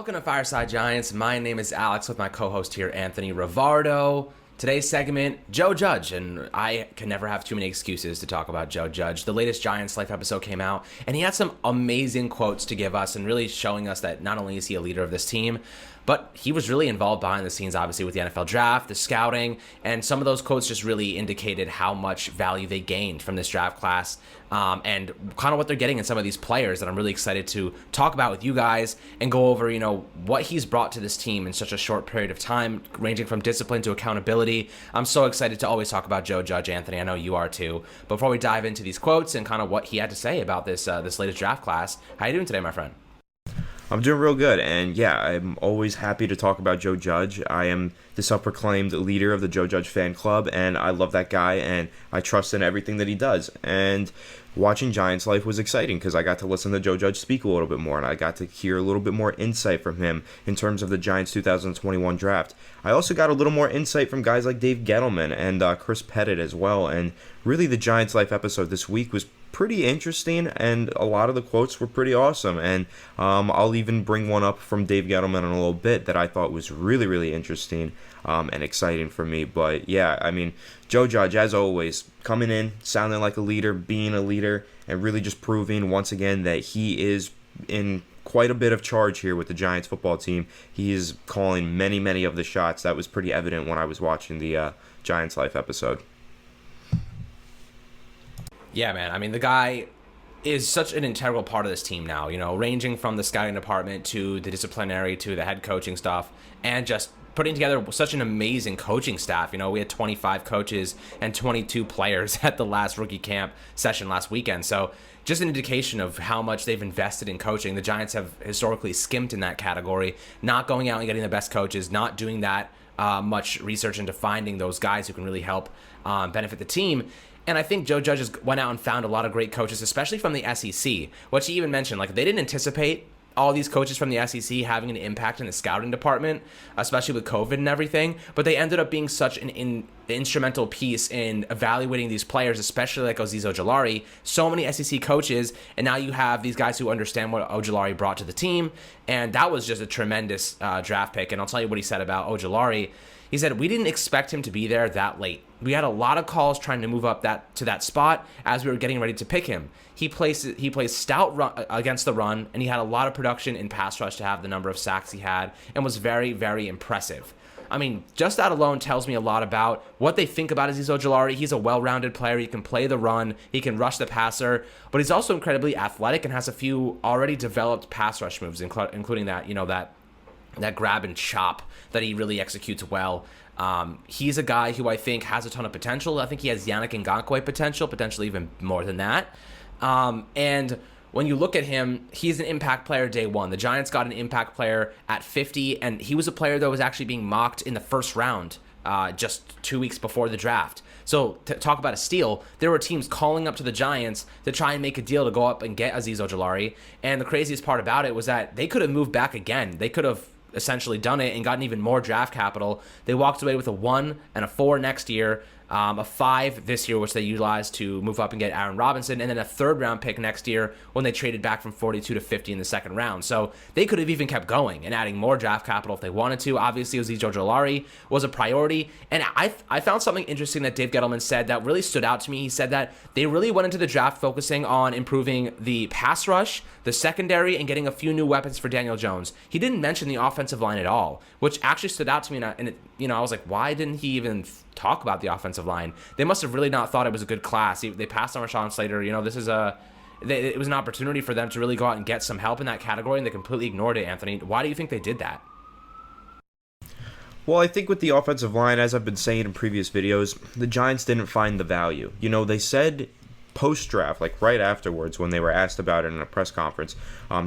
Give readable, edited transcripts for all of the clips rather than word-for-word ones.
Welcome to Fireside Giants. My name is Alex with my co-host here, Anthony Rivardo. Today's segment, Joe Judge, and I can never have too many excuses to talk about Joe Judge. The latest Giants Life episode came out, and he had some amazing quotes to give us and really showing us that not only is he a leader of this team, but he was really involved behind the scenes, obviously, with the NFL draft, the scouting, and some of those quotes just really indicated how much value they gained from this draft class and kind of what they're getting in some of these players that I'm really excited to talk about with you guys and go over, what he's brought to this team in such a short period of time, ranging from discipline to accountability. I'm so excited to always talk about Joe Judge, Anthony. I know you are too. Before we dive into these quotes and kind of what he had to say about this latest draft class, how you doing today, my friend? I'm doing real good, and yeah, I'm always happy to talk about Joe Judge. I am the self-proclaimed leader of the Joe Judge fan club, and I love that guy, and I trust in everything that he does. And watching Giants Life was exciting because I got to listen to Joe Judge speak a little bit more, and I got to hear a little bit more insight from him in terms of the Giants 2021 draft. I also got a little more insight from guys like Dave Gettleman and Chris Pettit as well, and really the Giants Life episode this week was pretty interesting, and a lot of the quotes were pretty awesome, and I'll even bring one up from Dave Gettleman in a little bit that I thought was really, really interesting and exciting for me. But yeah, I mean, Joe Judge, as always, coming in, sounding like a leader, being a leader, and really just proving once again that he is in quite a bit of charge here with the Giants football team. He is calling many, many of the shots. That was pretty evident when I was watching the Giants Life episode. Yeah, man. I mean, the guy is such an integral part of this team now, ranging from the scouting department to the disciplinary to the head coaching stuff and just putting together such an amazing coaching staff. We had 25 coaches and 22 players at the last rookie camp session last weekend. So just an indication of how much they've invested in coaching. The Giants have historically skimped in that category, not going out and getting the best coaches, not doing that much research into finding those guys who can really help benefit the team. And I think Joe Judge just went out and found a lot of great coaches, especially from the SEC, which he even mentioned, they didn't anticipate all these coaches from the SEC having an impact in the scouting department, especially with COVID and everything, but they ended up being such an instrumental piece in evaluating these players, especially like Azeez Ojulari. So many SEC coaches, and now you have these guys who understand what Ojulari brought to the team, and that was just a tremendous draft pick. And I'll tell you what he said about Ojulari. He said, "We didn't expect him to be there that late. We had a lot of calls trying to move up to that spot as we were getting ready to pick him. He plays stout run, against the run, and he had a lot of production in pass rush to have the number of sacks he had, and was very, very impressive." I mean, just that alone tells me a lot about what they think about Azeez Ojulari. He's a well-rounded player. He can play the run. He can rush the passer, but he's also incredibly athletic and has a few already developed pass rush moves, including that grab and chop that he really executes well. He's a guy who I think has a ton of potential. I think he has Yannick Ngakoue potentially even more than that. And when you look at him, he's an impact player day one. The Giants got an impact player at 50, and he was a player that was actually being mocked in the first round just 2 weeks before the draft. So to talk about a steal, there were teams calling up to the Giants to try and make a deal to go up and get Azeez Ojulari. And the craziest part about it was that they could have moved back again. They could have essentially done it and gotten even more draft capital. They walked away with a 1 and a 4 next year, a 5 this year, which they utilized to move up and get Aaron Robinson, and then a third-round pick next year when they traded back from 42 to 50 in the second round. So they could have even kept going and adding more draft capital if they wanted to. Obviously, Azeez Ojulari was a priority, and I found something interesting that Dave Gettleman said that really stood out to me. He said that they really went into the draft focusing on improving the pass rush, the secondary, and getting a few new weapons for Daniel Jones. He didn't mention the offensive line at all, which actually stood out to me, and I was like, why didn't he even talk about the offensive line? They must have really not thought it was a good class. They passed on Rashawn Slater. It was an opportunity for them to really go out and get some help in that category, and they completely ignored it, Anthony. Why do you think they did that? Well, I think with the offensive line, as I've been saying in previous videos, the Giants didn't find the value. They said post-draft, right afterwards when they were asked about it in a press conference,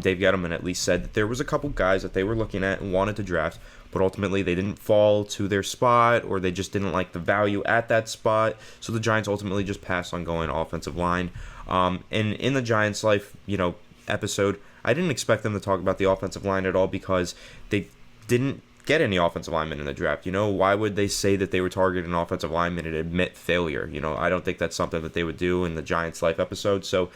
Dave Gettleman at least said that there was a couple guys that they were looking at and wanted to draft, but ultimately they didn't fall to their spot, or they just didn't like the value at that spot, so the Giants ultimately just passed on going offensive line. And in the Giants Life, episode, I didn't expect them to talk about the offensive line at all because they didn't get any offensive linemen in the draft. Why would they say that they were targeting an offensive lineman and admit failure? I don't think that's something that they would do in the Giants Life episode. So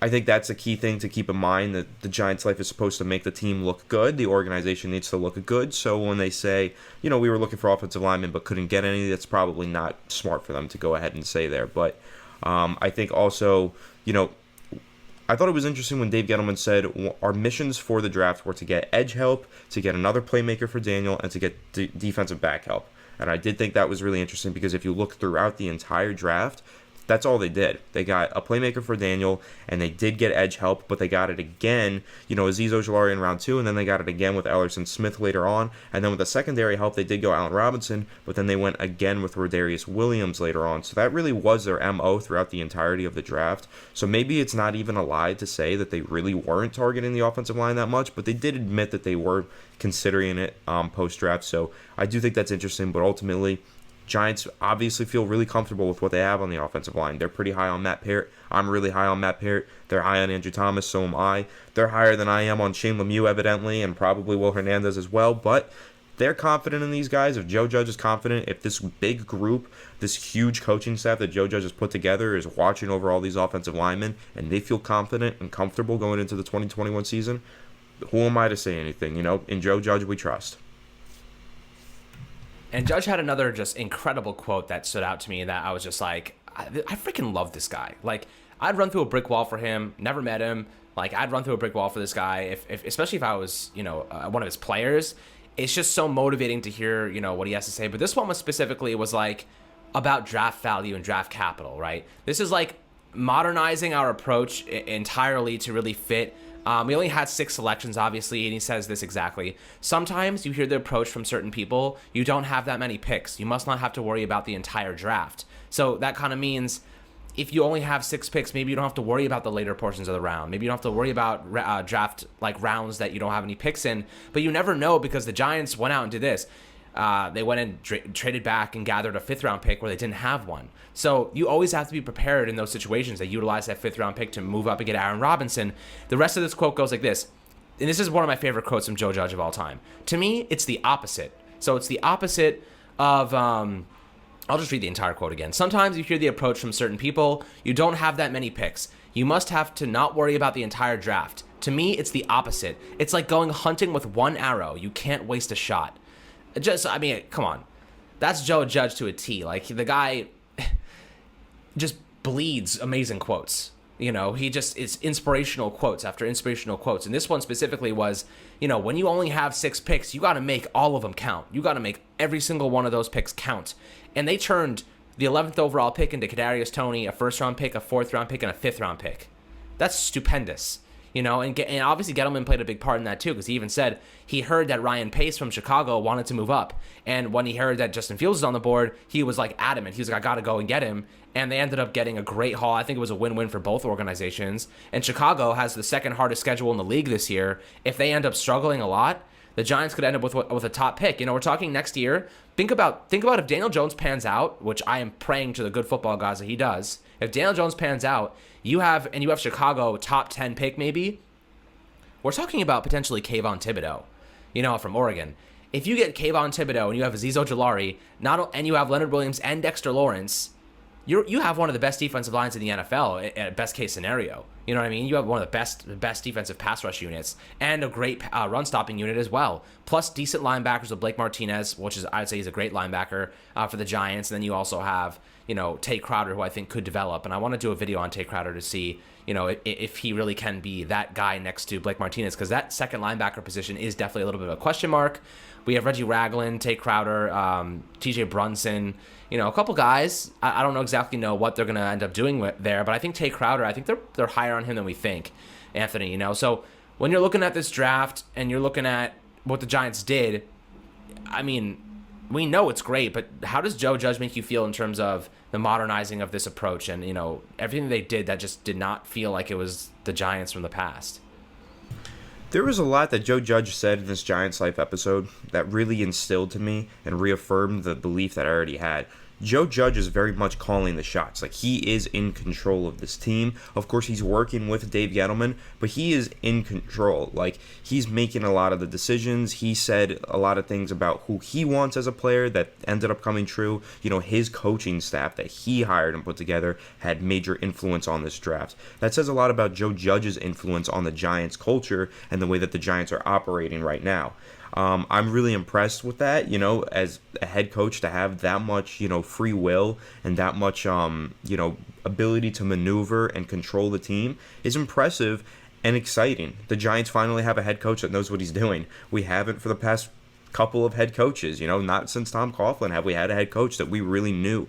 I think that's a key thing to keep in mind, that the Giants' life is supposed to make the team look good. The organization needs to look good. So when they say, we were looking for offensive linemen but couldn't get any, that's probably not smart for them to go ahead and say there. But I think also, I thought it was interesting when Dave Gettleman said our missions for the draft were to get edge help, to get another playmaker for Daniel, and to get defensive back help. And I did think that was really interesting because if you look throughout the entire draft, that's all they did. They got a playmaker for Daniel, and they did get edge help, but they got it again, Azeez Ojulari in round 2, and then they got it again with Ellerson Smith later on. And then with the secondary help, they did go Allen Robinson, but then they went again with Rodarius Williams later on. So that really was their MO throughout the entirety of the draft. So maybe it's not even a lie to say that they really weren't targeting the offensive line that much, but they did admit that they were considering it post-draft. So I do think that's interesting, but ultimately, Giants obviously feel really comfortable with what they have on the offensive line. They're pretty high on Matt Parrott. I'm really high on Matt Parrott. They're high on Andrew Thomas, so am I. They're higher than I am on Shane Lemieux, evidently, and probably Will Hernandez as well. But they're confident in these guys. If Joe Judge is confident, if this big group, this huge coaching staff that Joe Judge has put together is watching over all these offensive linemen, and they feel confident and comfortable going into the 2021 season, who am I to say anything? In Joe Judge we trust. And Judge had another just incredible quote that stood out to me that I was just like, I freaking love this guy. Like, I'd run through a brick wall for him, never met him. Like, I'd run through a brick wall for this guy, if especially if I was, one of his players. It's just so motivating to hear, what he has to say. But this one was like about draft value and draft capital, right? This is like modernizing our approach entirely to really fit. We only had 6 selections, obviously, and he says this exactly. Sometimes you hear the approach from certain people, you don't have that many picks. You must not have to worry about the entire draft. So that kind of means if you only have 6 picks, maybe you don't have to worry about the later portions of the round. Maybe you don't have to worry about draft like rounds that you don't have any picks in. But you never know, because the Giants went out and did this. They went and traded back and gathered a 5th-round pick where they didn't have one. So you always have to be prepared in those situations. They utilize that 5th-round pick to move up and get Aaron Robinson. The rest of this quote goes like this, and this is one of my favorite quotes from Joe Judge of all time. To me, it's the opposite. So it's the opposite of... I'll just read the entire quote again. Sometimes you hear the approach from certain people, you don't have that many picks. You must have to not worry about the entire draft. To me, it's the opposite. It's like going hunting with one arrow. You can't waste a shot. Come on. That's Joe Judge to a T. Like, the guy just bleeds amazing quotes. It's inspirational quotes after inspirational quotes. And this one specifically was, when you only have 6 picks, you got to make all of them count. You got to make every single one of those picks count. And they turned the 11th overall pick into Kadarius Toney, a 1st-round pick, a 4th-round pick, and a 5th-round pick. That's stupendous. And obviously Gettleman played a big part in that too, because he even said he heard that Ryan Pace from Chicago wanted to move up. And when he heard that Justin Fields was on the board, he was like adamant. He was like, I got to go and get him. And they ended up getting a great haul. I think it was a win-win for both organizations. And Chicago has the 2nd hardest schedule in the league this year. If they end up struggling a lot, the Giants could end up with a top pick. We're talking next year. Think about if Daniel Jones pans out, which I am praying to the good football gods that he does. If Daniel Jones pans out, you have Chicago top 10 pick maybe. We're talking about potentially Kayvon Thibodeau, from Oregon. If you get Kayvon Thibodeau and you have Azeez Ojulari, and you have Leonard Williams and Dexter Lawrence, you have one of the best defensive lines in the NFL at best case scenario. You know what I mean? You have one of the best defensive pass rush units and a great run stopping unit as well. Plus decent linebackers with Blake Martinez, which is, I'd say, he's a great linebacker for the Giants. And then you also have, Tate Crowder, who I think could develop. And I want to do a video on Tate Crowder to see, if he really can be that guy next to Blake Martinez, because that second linebacker position is definitely a little bit of a question mark. We have Reggie Ragland, Tate Crowder, TJ Brunson, a couple guys. I don't exactly know what they're going to end up doing there, but I think Tate Crowder, I think they're higher on him than we think, Anthony. So when you're looking at this draft and you're looking at what the Giants did, I mean, we know it's great, but how does Joe Judge make you feel in terms of the modernizing of this approach and, everything they did that just did not feel like it was the Giants from the past? There was a lot that Joe Judge said in this Giants Life episode that really instilled to me and reaffirmed the belief that I already had. Joe Judge is very much calling the shots. Like, he is in control of this team. Of course, he's working with Dave Gettleman, but he is in control. Like, he's making a lot of the decisions. He said a lot of things about who he wants as a player that ended up coming true. You know, his coaching staff that he hired and put together had major influence on this draft. That says a lot about Joe Judge's influence on the Giants culture and the way that the Giants are operating right now. I'm really impressed with that, you know, as a head coach, to have that much, you know, free will and that much, you know, ability to maneuver and control the team is impressive and exciting. The Giants finally have a head coach that knows what he's doing. We haven't for the past couple of head coaches, you know, not since Tom Coughlin have we had a head coach that we really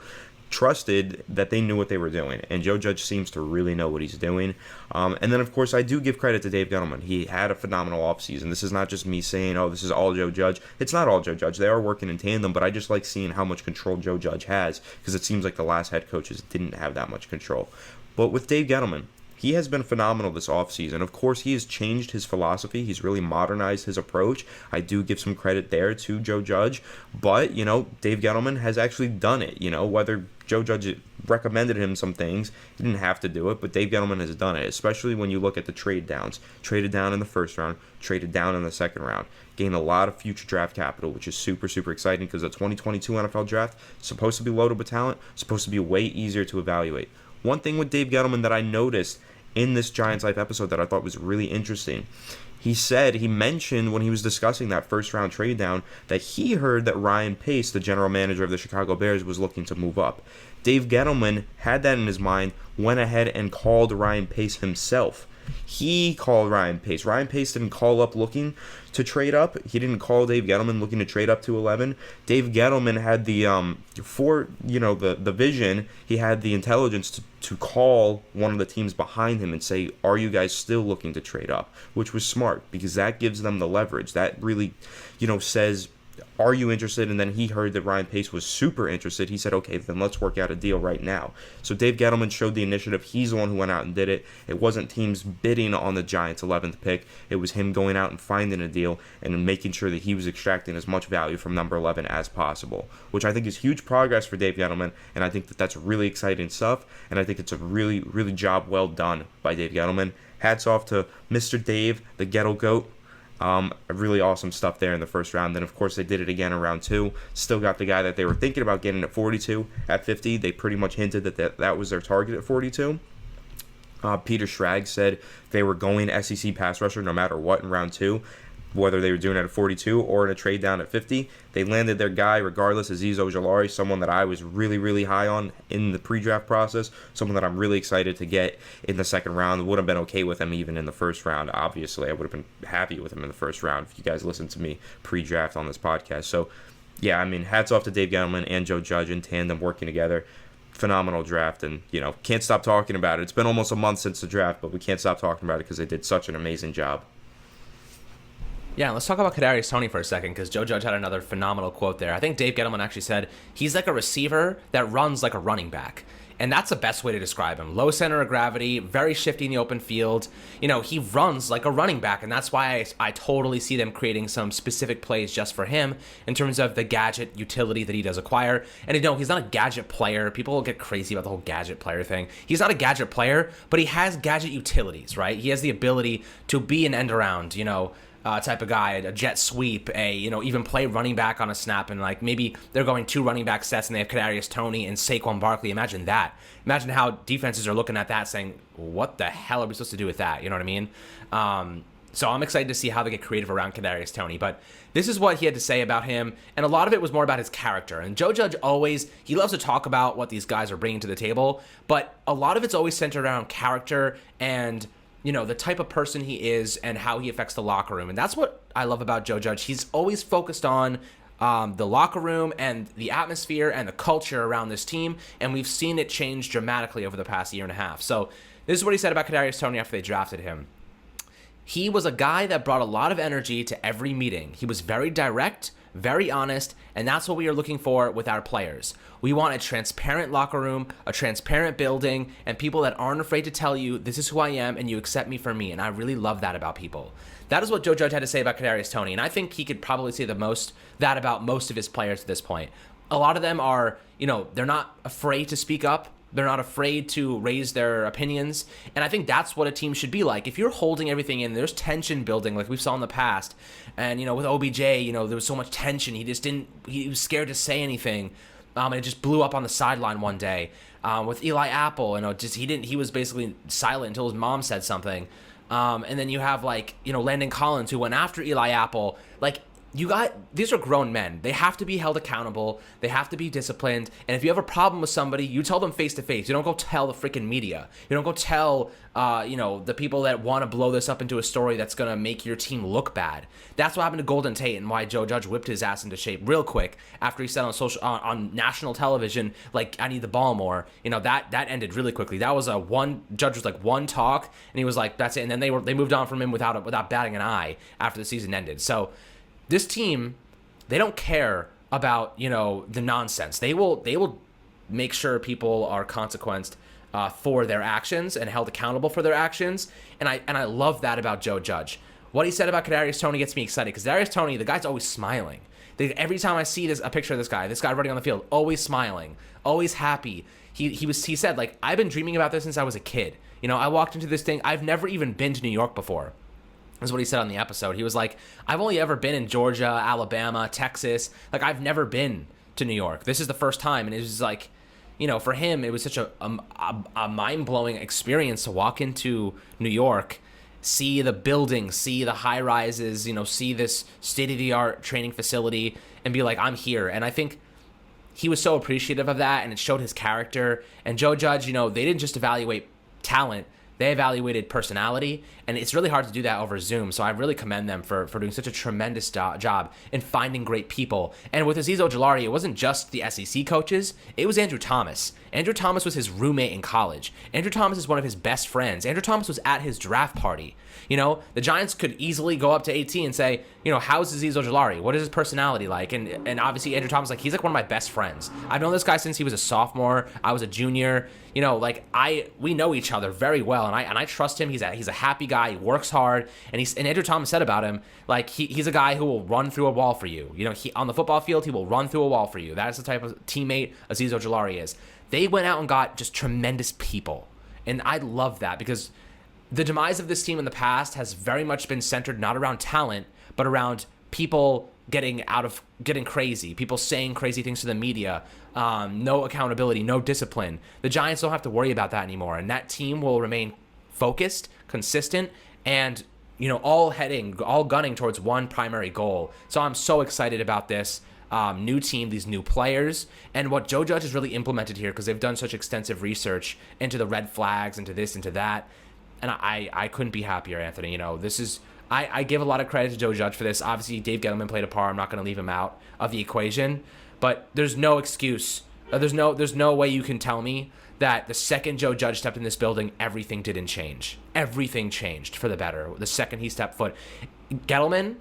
trusted that they knew what they were doing, and Joe Judge seems to really know what he's doing. And then, of course, I do give credit to Dave Gettleman. He had a phenomenal offseason. This is not just me saying, oh, this is all Joe Judge. It's not all Joe Judge. They are working in tandem, but I just like seeing how much control Joe Judge has, because it seems like the last head coaches didn't have that much control. But with Dave Gettleman, he has been phenomenal this offseason. Of course, he has changed his philosophy. He's really modernized his approach. I do give some credit there to Joe Judge. But, you know, Dave Gettleman has actually done it. You know, whether Joe Judge recommended him some things, he didn't have to do it, but Dave Gettleman has done it, especially when you look at the trade downs. Traded down in the first round, traded down in the second round. Gained a lot of future draft capital, which is super, super exciting, because the 2022 NFL draft is supposed to be loaded with talent, supposed to be way easier to evaluate. One thing with Dave Gettleman that I noticed in this Giants Life episode that I thought was really interesting, he mentioned when he was discussing that first round trade down that he heard that Ryan Pace, the general manager of the Chicago Bears, was looking to move up. Dave Gettleman had that in his mind, went ahead and called Ryan Pace himself. He called Ryan Pace. Ryan Pace didn't call up looking to trade up. He didn't call Dave Gettleman looking to trade up to 11. Dave Gettleman had the the vision. He had the intelligence to call one of the teams behind him and say, "Are you guys still looking to trade up?" Which was smart, because that gives them the leverage. That really, says, are you interested? And then he heard that Ryan Pace was super interested. He said, okay, then let's work out a deal right now. So Dave Gettleman showed the initiative. He's the one who went out and did it. It wasn't teams bidding on the Giants' 11th pick. It was him going out and finding a deal and making sure that he was extracting as much value from number 11 as possible, which I think is huge progress for Dave Gettleman, and I think that that's really exciting stuff, and I think it's a really, really job well done by Dave Gettleman. Hats off to Mr. Dave, the Gettle Goat. Really awesome stuff there in the first round. Then, of course, they did it again in round 2. Still got the guy that they were thinking about getting at 42. At 50, they pretty much hinted that was their target at 42. Peter Schrag said they were going SEC pass rusher no matter what in round 2, whether they were doing it at 42 or in a trade down at 50. They landed their guy regardless, Azeez Ojulari, someone that I was really, really high on in the pre-draft process, someone that I'm really excited to get in the second round. Would have been okay with him even in the first round. Obviously, I would have been happy with him in the first round if you guys listened to me pre-draft on this podcast. So, yeah, I mean, hats off to Dave Gettleman and Joe Judge in tandem working together. Phenomenal draft, and, can't stop talking about it. It's been almost a month since the draft, but we can't stop talking about it because they did such an amazing job. Yeah, let's talk about Kadarius Toney for a second, because Joe Judge had another phenomenal quote there. I think Dave Gettleman actually said he's like a receiver that runs like a running back. And that's the best way to describe him. Low center of gravity, very shifty in the open field. He runs like a running back, and that's why I totally see them creating some specific plays just for him in terms of the gadget utility that he does acquire. And he's not a gadget player. People will get crazy about the whole gadget player thing. He's not a gadget player, but he has gadget utilities, right? He has the ability to be an end around, type of guy, a jet sweep, even play running back on a snap, and like maybe they're going 2 running back sets and they have Kadarius Toney and Saquon Barkley. Imagine that. Imagine how defenses are looking at that saying, what the hell are we supposed to do with that? You know what I mean? So I'm excited to see how they get creative around Kadarius Toney. But this is what he had to say about him, and a lot of it was more about his character. And Joe Judge he loves to talk about what these guys are bringing to the table, but a lot of it's always centered around character and the type of person he is and how he affects the locker room. And that's what I love about Joe Judge. He's always focused on the locker room and the atmosphere and the culture around this team, and we've seen it change dramatically over the past year and a half. So this is what he said about Kadarius Toney after they drafted him. He was a guy that brought a lot of energy to every meeting. He was very direct, very honest, and that's what we are looking for with our players. We want a transparent locker room, a transparent building, and people that aren't afraid to tell you, this is who I am, and you accept me for me, and I really love that about people. That is what Joe Judge had to say about Kadarius Toney, and I think he could probably say that about most of his players at this point. a lot of them are, they're not afraid to speak up. They're not afraid to raise their opinions. And I think that's what a team should be like. If you're holding everything in, there's tension building like we've saw in the past. And, with OBJ, there was so much tension. He was scared to say anything. And it just blew up on the sideline one day. With Eli Apple, he was basically silent until his mom said something. And then you have Landon Collins, who went after Eli Apple. These are grown men. They have to be held accountable. They have to be disciplined. And if you have a problem with somebody, you tell them face to face. You don't go tell the freaking media. You don't go tell, the people that want to blow this up into a story that's going to make your team look bad. That's what happened to Golden Tate and why Joe Judge whipped his ass into shape real quick after he said on national television, I need the ball more. That ended really quickly. That was Judge was one talk, and he was like, that's it. And then they moved on from him without batting an eye after the season ended. So this team, they don't care about, the nonsense. They will make sure people are consequenced for their actions and held accountable for their actions. And I love that about Joe Judge. What he said about Kadarius Toney gets me excited because Kadarius Toney, the guy's always smiling. Every time I see a picture of this guy running on the field, always smiling, always happy. He said, I've been dreaming about this since I was a kid. I walked into this thing. I've never even been to New York before. That's what he said on the episode. He was like, I've only ever been in Georgia, Alabama, Texas. I've never been to New York. This is the first time. And it was for him, it was such a mind-blowing experience to walk into New York, see the buildings, see the high-rises, see this state-of-the-art training facility, and be like, I'm here. And I think he was so appreciative of that, and it showed his character. And Joe Judge, they didn't just evaluate talent. They evaluated personality, and it's really hard to do that over Zoom. So I really commend them for doing such a tremendous job in finding great people. And with Azeez Ojulari, it wasn't just the SEC coaches. It was Andrew Thomas. Andrew Thomas was his roommate in college. Andrew Thomas is one of his best friends. Andrew Thomas was at his draft party. The Giants could easily go up to AT and say, how's Azeez Ojulari? What is his personality like? And obviously Andrew Thomas, he's one of my best friends. I've known this guy since he was a sophomore. I was a junior. We know each other very well, and I trust him. He's a happy guy. He works hard, and Andrew Thomas said about him, he's a guy who will run through a wall for you. He on the football field, he will run through a wall for you. That is the type of teammate Azeez Ojulari is. They went out and got just tremendous people, and I love that because the demise of this team in the past has very much been centered not around talent, but around people getting crazy, people saying crazy things to the media, no accountability, no discipline. The Giants don't have to worry about that anymore, and that team will remain focused, consistent, and all gunning towards one primary goal. So I'm so excited about this new team, these new players, and what Joe Judge has really implemented here because they've done such extensive research into the red flags, into this, into that. And I couldn't be happier, Anthony. I give a lot of credit to Joe Judge for this. Obviously, Dave Gettleman played a part. I'm not going to leave him out of the equation. But there's no excuse. There's no way you can tell me that the second Joe Judge stepped in this building, everything didn't change. Everything changed for the better the second he stepped foot. Gettleman,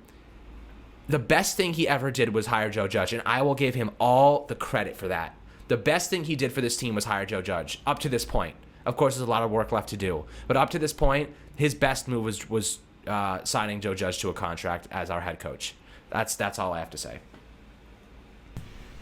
the best thing he ever did was hire Joe Judge, and I will give him all the credit for that. The best thing he did for this team was hire Joe Judge, up to this point. Of course, there's a lot of work left to do. But up to this point, his best move was signing Joe Judge to a contract as our head coach. That's all I have to say.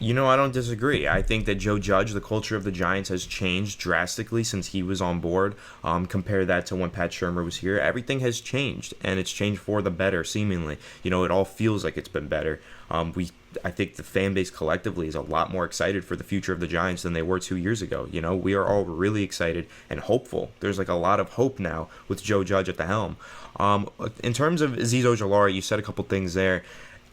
I don't disagree. I think that Joe Judge, the culture of the Giants has changed drastically since he was on board. Compare that to when Pat Shurmur was here. Everything has changed, and it's changed for the better, seemingly. It all feels like it's been better. I think the fan base collectively is a lot more excited for the future of the Giants than they were 2 years ago. We are all really excited and hopeful. There's a lot of hope now with Joe Judge at the helm. In terms of Azeez Ojulari, you said a couple things there.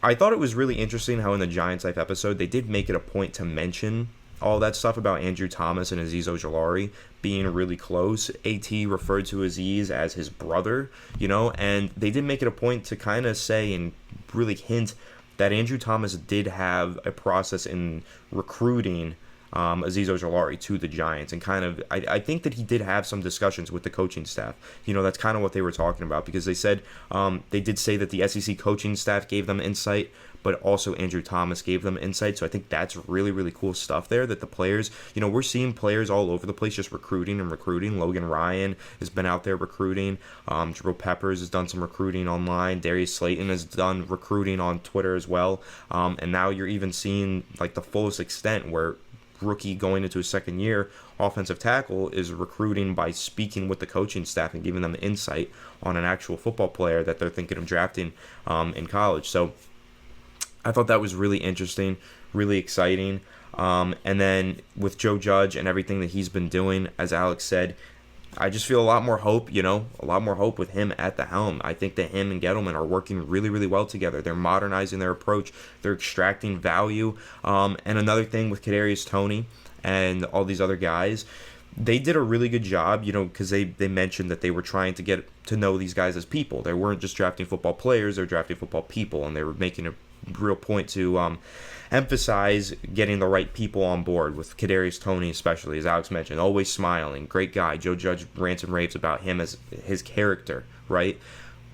I thought it was really interesting how in the Giants Life episode, they did make it a point to mention all that stuff about Andrew Thomas and Azeez Ojulari being really close. AT referred to Azeez as his brother, and they did make it a point to kind of say and really hint that Andrew Thomas did have a process in recruiting Azeez Ojulari to the Giants, and kind of I think that he did have some discussions with the coaching staff. That's kind of what they were talking about, because they said they did say that the SEC coaching staff gave them insight, but also Andrew Thomas gave them insight. So I think that's really, really cool stuff there, that the players, we're seeing players all over the place just recruiting and recruiting. Logan Ryan has been out there recruiting. Jabril Peppers has done some recruiting online. Darius Slayton has done recruiting on Twitter as well. And now you're even seeing like the fullest extent where rookie going into his second year offensive tackle is recruiting by speaking with the coaching staff and giving them insight on an actual football player that they're thinking of drafting in college. So I thought that was really interesting, really exciting. And then with Joe Judge and everything that he's been doing, as Alex said, I just feel a lot more hope, a lot more hope with him at the helm. I think that him and Gettleman are working really, really well together. They're modernizing their approach. They're extracting value. And another thing with Kadarius Toney and all these other guys, they did a really good job, because they mentioned that they were trying to get to know these guys as people. They weren't just drafting football players, they're drafting football people, and they were making a real point to emphasize getting the right people on board, with Kadarius Toney especially, as Alex mentioned, always smiling, great guy. Joe Judge rants and raves about him as his character, right?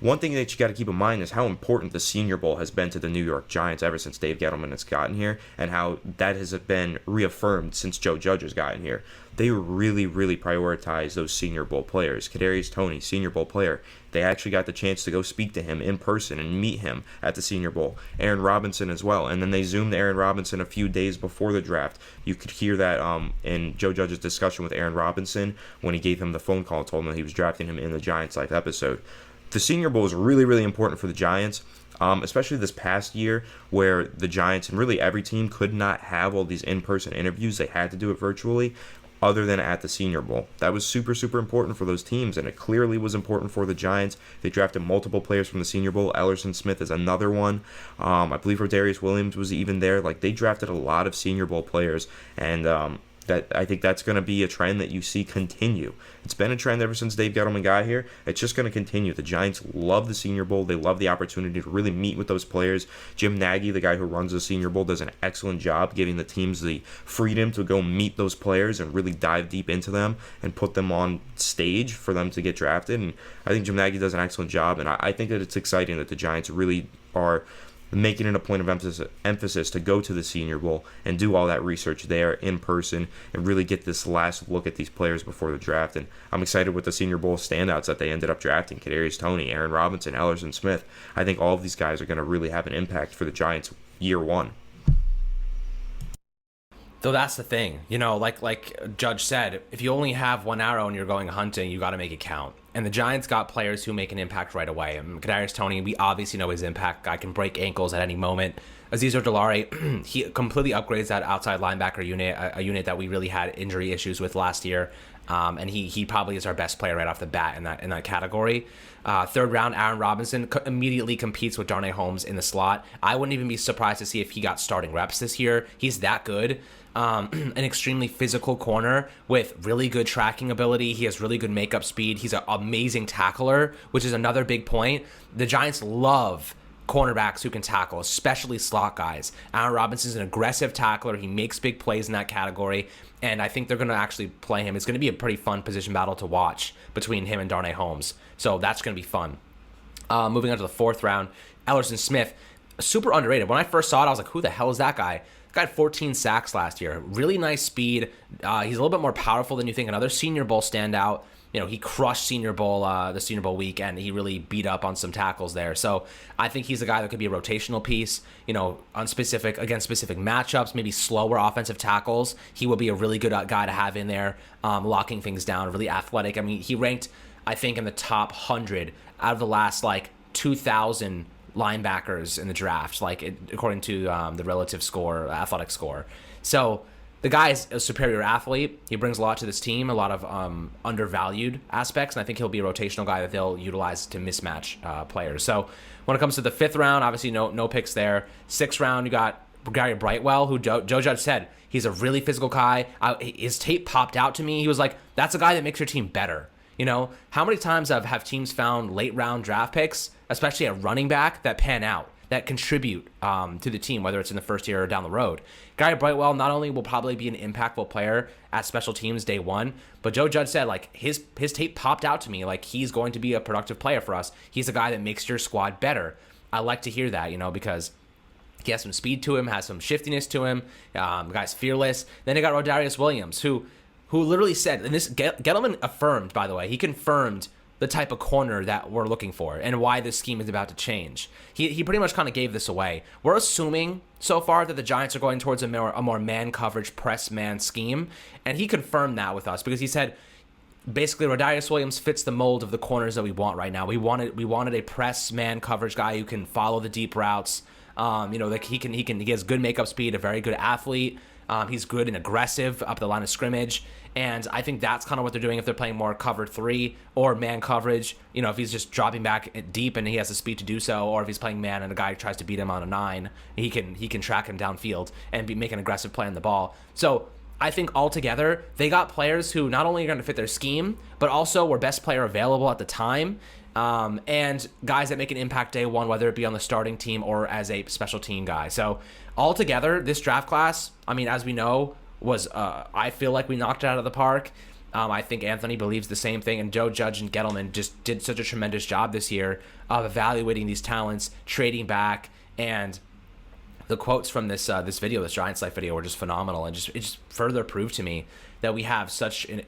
One thing that you got to keep in mind is how important the Senior Bowl has been to the New York Giants ever since Dave Gettleman has gotten here, and how that has been reaffirmed since Joe Judge has gotten here. They really, really prioritize those Senior Bowl players. Kadarius Toney, Senior Bowl player. They actually got the chance to go speak to him in person and meet him at the Senior Bowl. Aaron Robinson as well. And then they zoomed Aaron Robinson a few days before the draft. You could hear that in Joe Judge's discussion with Aaron Robinson when he gave him the phone call and told him that he was drafting him in the Giants Life episode. The Senior Bowl is really, really important for the Giants, especially this past year where the Giants and really every team could not have all these in-person interviews. They had to do it virtually, other than at the Senior Bowl. That was super, super important for those teams, and it clearly was important for the Giants. They drafted multiple players from the Senior Bowl. Ellerson Smith is another one. I believe Rodarius Williams was even there. Like, they drafted a lot of Senior Bowl players, and that I think that's going to be a trend that you see continue. It's been a trend ever since Dave Gettleman got here. It's just going to continue. The Giants love the Senior Bowl. They love the opportunity to really meet with those players. Jim Nagy, the guy who runs the Senior Bowl, does an excellent job giving the teams the freedom to go meet those players and really dive deep into them and put them on stage for them to get drafted. And I think Jim Nagy does an excellent job, and I think that it's exciting that the Giants really are making it a point of emphasis to go to the Senior Bowl and do all that research there in person and really get this last look at these players before the draft. And I'm excited with the Senior Bowl standouts that they ended up drafting: Kadarius Toney, Aaron Robinson, Ellerson Smith. I think all of these guys are going to really have an impact for the Giants year one. Though that's the thing, like Judge said, if you only have one arrow and you're going hunting, you got to make it count. And the Giants got players who make an impact right away. And Kadarius Toney, we obviously know his impact. Guy can break ankles at any moment. Azeez Ojulari, he completely upgrades that outside linebacker unit, a unit that we really had injury issues with last year. And he probably is our best player right off the bat in that category. Third round, Aaron Robinson immediately competes with Darnay Holmes in the slot. I wouldn't even be surprised to see if he got starting reps this year. He's that good. An extremely physical corner with really good tracking ability. He has really good makeup speed. He's an amazing tackler, which is another big point. The Giants love cornerbacks who can tackle, especially slot guys. Aaron Robinson's an aggressive tackler. He makes big plays in that category, and I think they're going to actually play him. It's going to be a pretty fun position battle to watch between him and Darnay Holmes, so that's going to be fun. Moving on to the fourth round, Ellerson Smith, super underrated. When I first saw it, I was like, who the hell is that guy? Got 14 sacks last year. Really nice speed. He's a little bit more powerful than you think. Another Senior Bowl standout. He crushed Senior Bowl, the Senior Bowl week, and he really beat up on some tackles there. So I think he's a guy that could be a rotational piece, against specific matchups, maybe slower offensive tackles. He will be a really good guy to have in there, locking things down, really athletic. I mean, he ranked, I think, in the top 100 out of the last, 2,000 linebackers in the draft, according to the relative score, athletic score. So the guy is a superior athlete. He brings a lot to this team, a lot of undervalued aspects, and I think he'll be a rotational guy that they'll utilize to mismatch players. So when it comes to the fifth round, obviously no picks there. Sixth round, you got Gary Brightwell, who Joe Judge said he's a really physical guy. His tape popped out to me. He was like, that's a guy that makes your team better. How many times have teams found late round draft picks, especially at running back, that pan out? that contribute to the team, whether it's in the first year or down the road. Gary Brightwell not only will probably be an impactful player at special teams day one, but Joe Judge said, like, his tape popped out to me. Like, he's going to be a productive player for us. He's a guy that makes your squad better. I like to hear that, because he has some speed to him, has some shiftiness to him. The guy's fearless. Then they got Rodarius Williams, who literally said, and this Gettleman affirmed, by the way, he confirmed the type of corner that we're looking for and why this scheme is about to change. He pretty much kind of gave this away. We're assuming so far that the Giants are going towards a more man coverage, press man scheme, and he confirmed that with us because he said, basically, Rodarius Williams fits the mold of the corners that we want right now. We wanted a press man coverage guy who can follow the deep routes. Like he has good makeup speed, a very good athlete. He's good and aggressive up the line of scrimmage. And I think that's kind of what they're doing if they're playing more cover 3 or man coverage. If he's just dropping back deep and he has the speed to do so, or if he's playing man and a guy tries to beat him on a 9, he can track him downfield and make an aggressive play on the ball. So I think altogether, they got players who not only are going to fit their scheme, but also were best player available at the time. And guys that make an impact day one, whether it be on the starting team or as a special team guy. So altogether, this draft class, as we know, was I feel like we knocked it out of the park. I think Anthony believes the same thing, and Joe Judge and Gettleman just did such a tremendous job this year of evaluating these talents, trading back, and the quotes from this video, this Giants Life video, were just phenomenal, and it just further proved to me that we have such an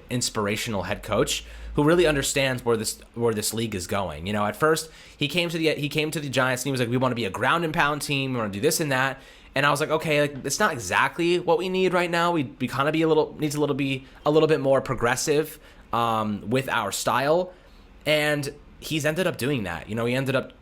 inspirational head coach who really understands where this league is going. At first he came to the Giants and he was like, we want to be a ground and pound team, we want to do this and that. And I was like, okay, it's not exactly what we need right now. We kind of needs a little bit more progressive with our style. And he's ended up doing that. He ended up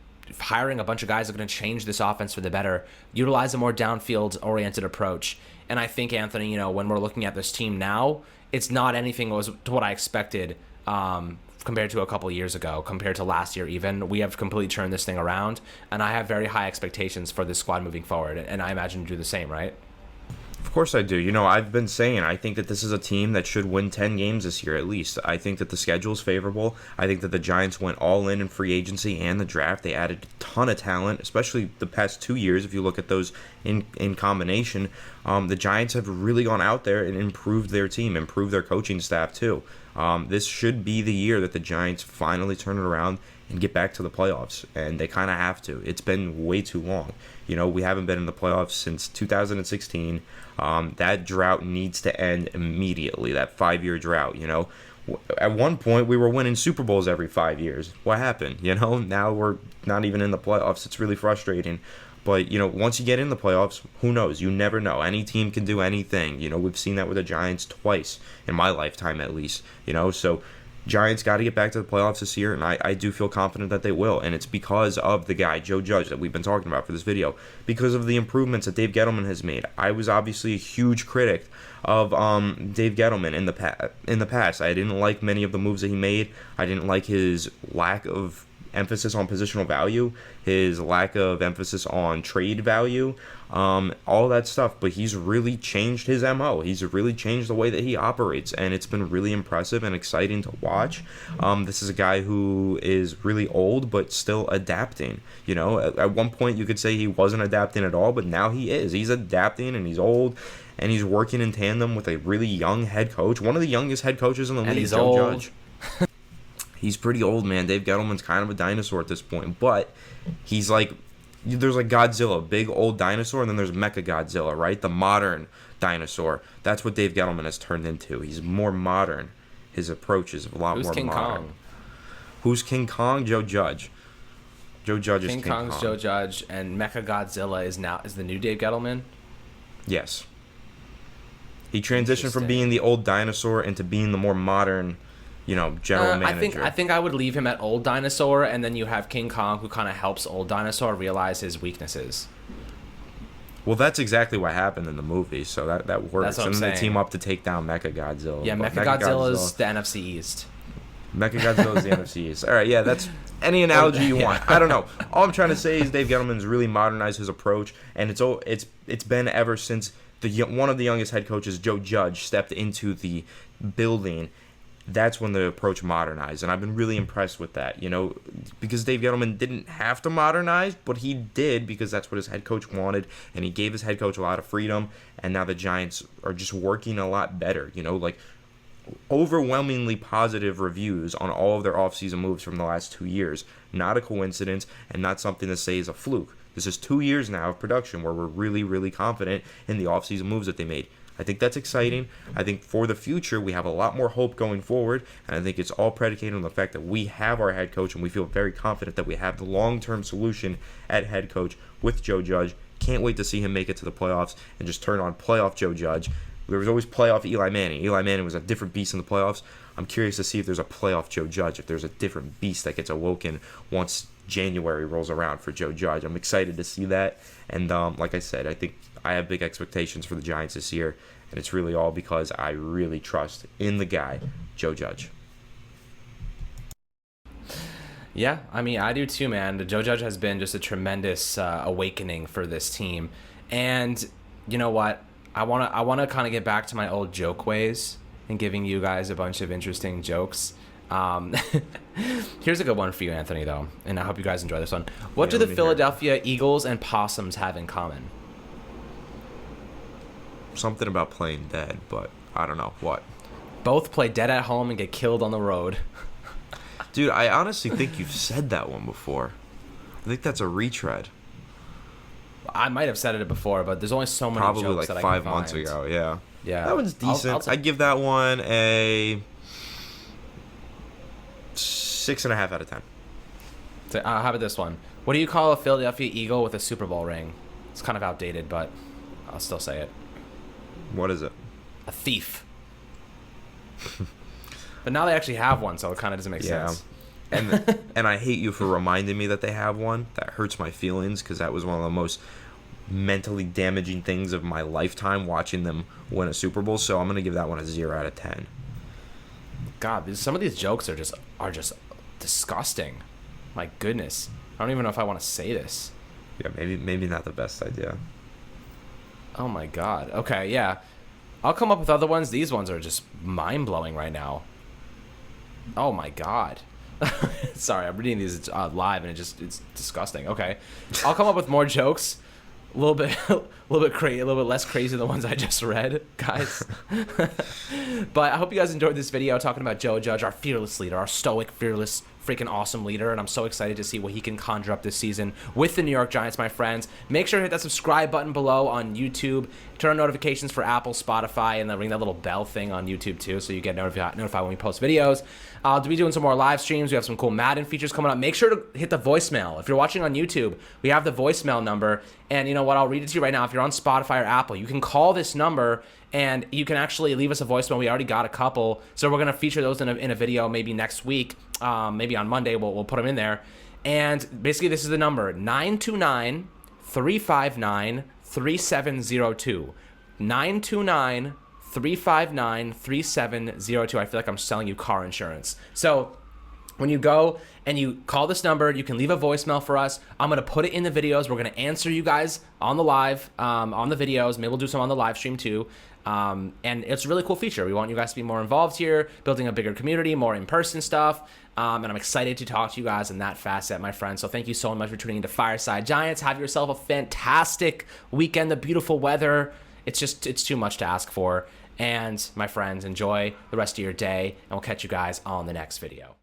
hiring a bunch of guys that are going to change this offense for the better, utilize a more downfield-oriented approach. And I think, Anthony, when we're looking at this team now, it's not anything to what I expected compared to a couple of years ago, compared to last year even. We have completely turned this thing around, and I have very high expectations for this squad moving forward, and I imagine you do the same, right? Of course I do. I've been saying I think that this is a team that should win 10 games this year at least. I think that the schedule is favorable. I think that the Giants went all in free agency and the draft. They added a ton of talent, especially the past 2 years. If you look at those in combination, the Giants have really gone out there and improved their team, improved their coaching staff too. This should be the year that the Giants finally turn it around and get back to the playoffs, and they kind of have to. It's been way too long. We haven't been in the playoffs since 2016. That drought needs to end immediately, that 5-year drought. At one point, we were winning Super Bowls every 5 years. What happened? Now we're not even in the playoffs. It's really frustrating. But, once you get in the playoffs, who knows? You never know. Any team can do anything. We've seen that with the Giants twice in my lifetime, at least. So Giants got to get back to the playoffs this year, and I do feel confident that they will. And it's because of the guy, Joe Judge, that we've been talking about for this video, because of the improvements that Dave Gettleman has made. I was obviously a huge critic of Dave Gettleman in the past. I didn't like many of the moves that he made. I didn't like his lack of emphasis on positional value, his lack of emphasis on trade value, all that stuff. But he's really changed his MO. He's really changed the way that he operates, and it's been really impressive and exciting to watch. This is a guy who is really old but still adapting. At one point you could say he wasn't adapting at all, but now he is. He's adapting, and he's old, and he's working in tandem with a really young head coach, one of the youngest head coaches in the league, Joe Judge. He's pretty old, man. Dave Gettleman's kind of a dinosaur at this point, but he's like, there's like Godzilla, big old dinosaur, and then there's Mecha Godzilla, right? The modern dinosaur. That's what Dave Gettleman has turned into. He's more modern. His approach is a lot more King modern. Kong? Who's King Kong? Joe Judge. Joe Judge is King Kong's Kong. Joe Judge, and Mecha Godzilla is the new Dave Gettleman? Yes. He transitioned from being the old dinosaur into being the more modern, general manager. I think I would leave him at old dinosaur, and then you have King Kong, who kind of helps old dinosaur realize his weaknesses. Well, that's exactly what happened in the movie, so that works. That's what I'm and saying. they team up to take down Mecha Godzilla. Yeah, Mecha Godzilla's the NFC East. Mecha Godzilla's the NFC East. All right, yeah, that's any analogy you want. I don't know. All I'm trying to say is Dave Gettleman's really modernized his approach, and it's been ever since one of the youngest head coaches, Joe Judge, stepped into the building that's when the approach modernized. And I've been really impressed with that, because Dave Gettleman didn't have to modernize, but he did because that's what his head coach wanted, and he gave his head coach a lot of freedom, and now the Giants are just working a lot better, like overwhelmingly positive reviews on all of their offseason moves from the last 2 years. Not a coincidence, and not something to say is a fluke. This is 2 years now of production where we're really, really confident in the offseason moves that they made. I think that's exciting. I think for the future, we have a lot more hope going forward, and I think it's all predicated on the fact that we have our head coach, and we feel very confident that we have the long-term solution at head coach with Joe Judge. Can't wait to see him make it to the playoffs and just turn on playoff Joe Judge. There was always playoff Eli Manning. Eli Manning was a different beast in the playoffs. I'm curious to see if there's a playoff Joe Judge, if there's a different beast that gets awoken once January rolls around for Joe Judge. I'm excited to see that. And like I said, I think I have big expectations for the Giants this year, and it's really all because I really trust in the guy, Joe Judge. Yeah, I mean, I do too, man. Joe Judge has been just a tremendous awakening for this team. And you know what? I wanna kind of get back to my old joke ways and giving you guys a bunch of interesting jokes. Here's a good one for you, Anthony, though, and I hope you guys enjoy this one. What do the Philadelphia Eagles and possums have in common? Something about playing dead, but I don't know what. Both play dead at home and get killed on the road. Dude, I honestly think you've said that one before. I think that's a retread. I might have said it before, but there's only so many jokes that I can find. Probably like 5 months ago, yeah. Yeah. That one's decent. I'd give that one a 6.5 out of 10. So, how about this one? What do you call a Philadelphia Eagle with a Super Bowl ring? It's kind of outdated, but I'll still say it. What is it? A thief. But now they actually have one, so it kind of doesn't make sense. And I hate you for reminding me that they have one. That hurts my feelings because that was one of the most mentally damaging things of my lifetime, watching them win a Super Bowl. So I'm going to give that one a 0 out of 10. God, some of these jokes are just disgusting. My goodness. I don't even know if I want to say this. Yeah, maybe not the best idea. Oh my God. Okay, yeah. I'll come up with other ones. These ones are just mind-blowing right now. Oh my God. Sorry, I'm reading these live and it's disgusting. Okay. I'll come up with more jokes. A little bit crazy, a little bit less crazy than the ones I just read, guys. But I hope you guys enjoyed this video talking about Joe Judge, our fearless leader, our stoic, fearless, freaking awesome leader, and I'm so excited to see what he can conjure up this season with the New York Giants, my friends. Make sure to hit that subscribe button below on YouTube. Turn on notifications for Apple, Spotify, and then ring that little bell thing on YouTube too, so you get notified when we post videos. I'll be doing some more live streams. We have some cool Madden features coming up. Make sure to hit the voicemail. If you're watching on YouTube, we have the voicemail number, and you know what? I'll read it to you right now. If you're on Spotify or Apple, you can call this number, and you can actually leave us a voicemail. We already got a couple, so we're going to feature those in a video maybe next week. Maybe on Monday we'll put them in there. And basically this is the number, 929-359-3702. 929-359-3702. I feel like I'm selling you car insurance. So when you go and you call this number, you can leave a voicemail for us. I'm going to put it in the videos. We're going to answer you guys on the live, on the videos. Maybe we'll do some on the live stream too. And it's a really cool feature. We want you guys to be more involved here, building a bigger community, more in-person stuff. And I'm excited to talk to you guys in that facet, my friends. So thank you so much for tuning into Fireside Giants. Have yourself a fantastic weekend. The beautiful weather. It's too much to ask for. And my friends, enjoy the rest of your day, and we'll catch you guys on the next video.